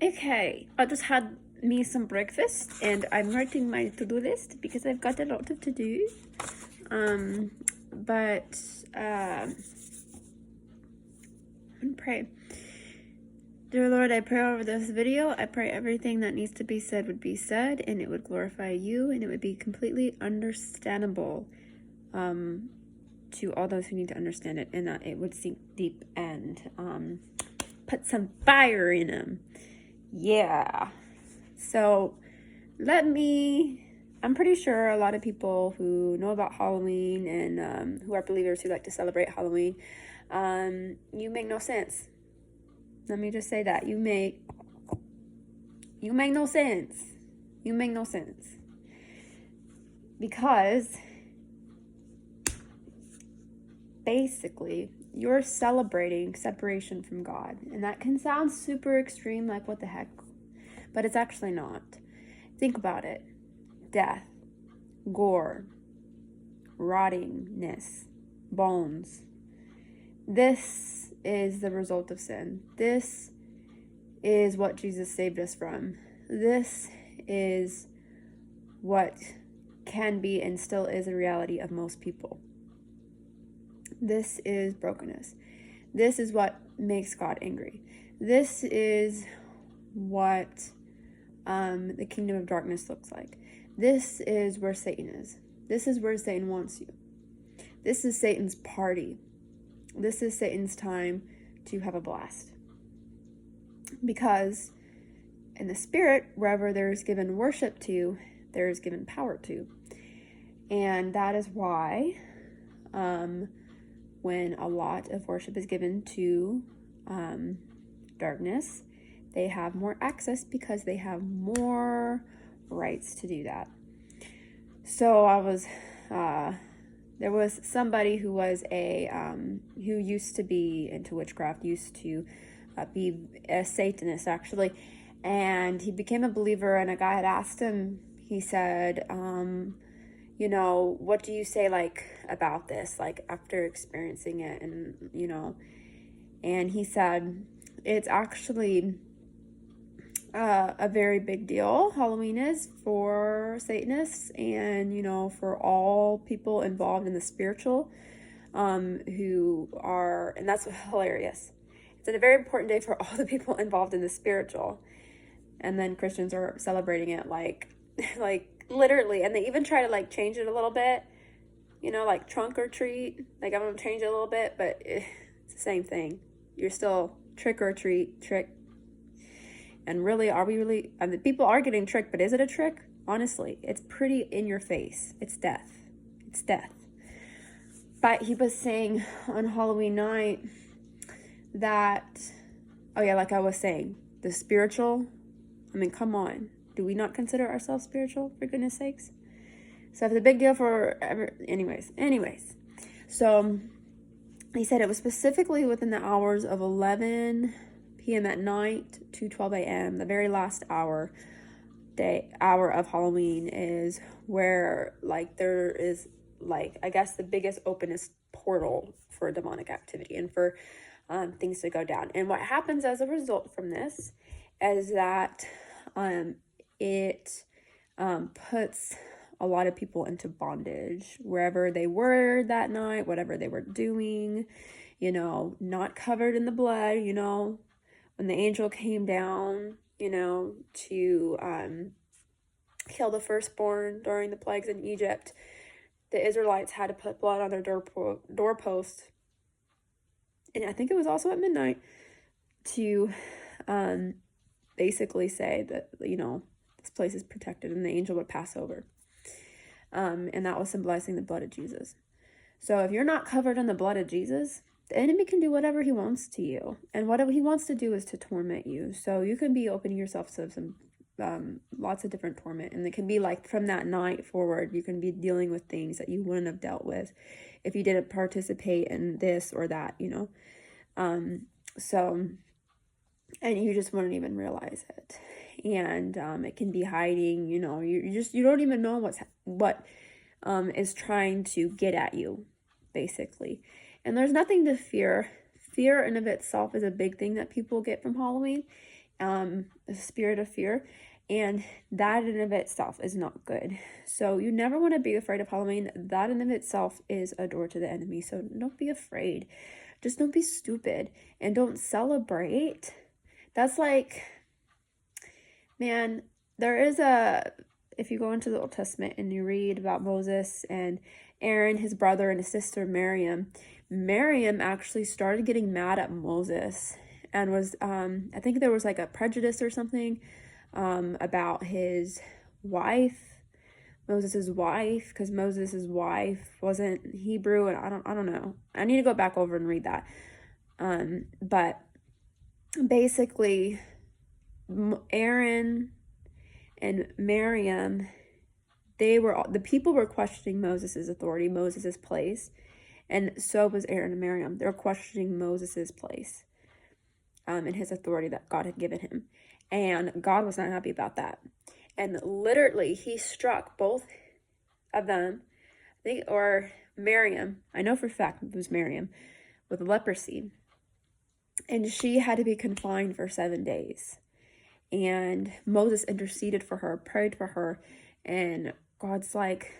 Okay, I just had me some breakfast and I'm writing my to-do list because I've got a lot of to-do. But and pray. Dear Lord, I pray over this video. I pray everything that needs to be said would be said, and it would glorify you, and it would be completely understandable to all those who need to understand it, and that it would sink deep and put some fire in them. Yeah. So I'm pretty sure a lot of people who know about Halloween and who are believers who like to celebrate Halloween, you make no sense. Let me just say that. You make no sense. You make no sense. Because basically, you're celebrating separation from God. And that can sound super extreme, like what the heck? But it's actually not. Think about it. Death, gore, rottingness, bones. This is the result of sin. This is what Jesus saved us from. This is what can be and still is a reality of most people. This is brokenness. This is what makes God angry. This is what the kingdom of darkness looks like. This is where Satan is. This is where Satan wants you. This is Satan's party. This is Satan's time to have a blast. Because in the spirit, wherever there's given worship to, there is given power to. And that is why when a lot of worship is given to darkness, they have more access because they have more rights to do that. So there was somebody who was who used to be into witchcraft, used to be a Satanist actually, and he became a believer, and a guy had asked him, he said, what do you say about this, after experiencing it? And he said, it's actually a very big deal. Halloween is for Satanists and, for all people involved in the spiritual, who are, and that's hilarious. It's a very important day for all the people involved in the spiritual. And then Christians are celebrating it like literally, and they even try to change it a little bit, trunk or treat. I'm gonna change it a little bit, but it's the same thing. You're still trick or treat, trick. And really, are we really? I mean, people are getting tricked, but is it a trick? Honestly, it's pretty in your face. It's death. It's death. But he was saying on Halloween night that, like I was saying, the spiritual. I mean, come on. Do we not consider ourselves spiritual, for goodness sakes? So if it's a big deal anyways. So he said it was specifically within the hours of 11 p.m. at night to 12 a.m. The very last hour of Halloween is where there is I guess the biggest openest portal for demonic activity and for things to go down. And what happens as a result from this is that it puts a lot of people into bondage wherever they were that night, whatever they were doing, not covered in the blood, when the angel came down, to kill the firstborn during the plagues in Egypt. The Israelites had to put blood on their doorposts. And I think it was also at midnight to basically say that, this place is protected and the angel would pass over. And that was symbolizing the blood of Jesus. So if you're not covered in the blood of Jesus, the enemy can do whatever he wants to you. And what he wants to do is to torment you. So you can be opening yourself to some lots of different torment. And it can be from that night forward, you can be dealing with things that you wouldn't have dealt with if you didn't participate in this or that, So, and you just wouldn't even realize it. And it can be hiding, you don't even know what is trying to get at you, basically. And there's nothing to fear. Fear in of itself is a big thing that people get from Halloween. a spirit of fear, and that in and of itself is not good. So you never want to be afraid of Halloween. That in and of itself is a door to the enemy. So don't be afraid. Just don't be stupid and don't celebrate. That's like, man, there is if you go into the Old Testament and you read about Moses and Aaron, his brother, and his sister Miriam actually started getting mad at Moses and was, I think there was like a prejudice or something about his wife, Moses's wife, because Moses's wife wasn't Hebrew, and I don't know. I need to go back over and read that. But basically, Aaron and Miriam, the people were questioning Moses's authority, Moses's place, and so was Aaron and Miriam. They were questioning Moses's place, and his authority that God had given him, and God was not happy about that. And literally, he struck both of them, or Miriam, I know for a fact it was Miriam, with leprosy. And she had to be confined for 7 days. And Moses interceded for her, prayed for her. And God's like,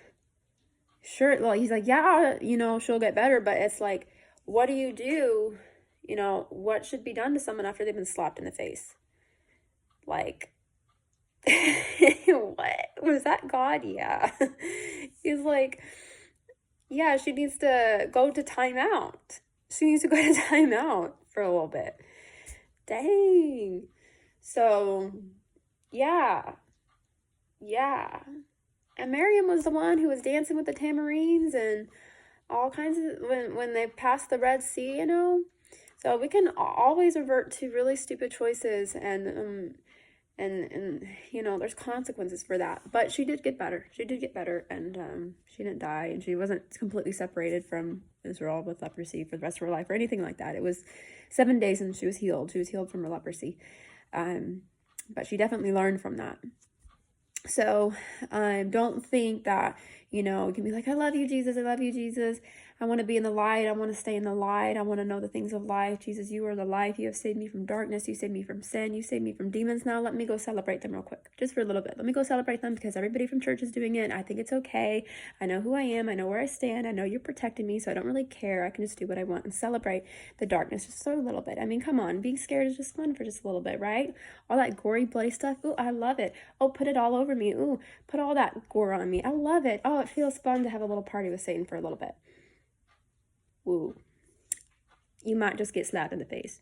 sure, well, he's like, yeah, she'll get better. But it's like, what do you do? What should be done to someone after they've been slapped in the face? Like, what? Was that God? Yeah. He's like, yeah, she needs to go to timeout. She needs to go to timeout for a little bit. Dang. So, yeah. And Miriam was the one who was dancing with the tamarines and all kinds of, when they passed the Red Sea, So we can always revert to really stupid choices, and there's consequences for that. But she did get better. And she didn't die, and she wasn't completely separated from Israel with leprosy for the rest of her life or anything like that. It was 7 days and she was healed. She was healed from her leprosy. But she definitely learned from that. So don't think that, you can be like, I love you, Jesus. I love you, Jesus. I want to be in the light. I want to stay in the light. I want to know the things of life. Jesus, you are the life. You have saved me from darkness. You saved me from sin. You saved me from demons. Now let me go celebrate them real quick, just for a little bit. Let me go celebrate them because everybody from church is doing it. I think it's okay. I know who I am. I know where I stand. I know you're protecting me, so I don't really care. I can just do what I want and celebrate the darkness just for a little bit. I mean, come on. Being scared is just fun for just a little bit, right? All that gory, bloody stuff. Ooh, I love it. Oh, put it all over me. Ooh, put all that gore on me. I love it. Oh, it feels fun to have a little party with Satan for a little bit. Woo. You might just get slapped in the face.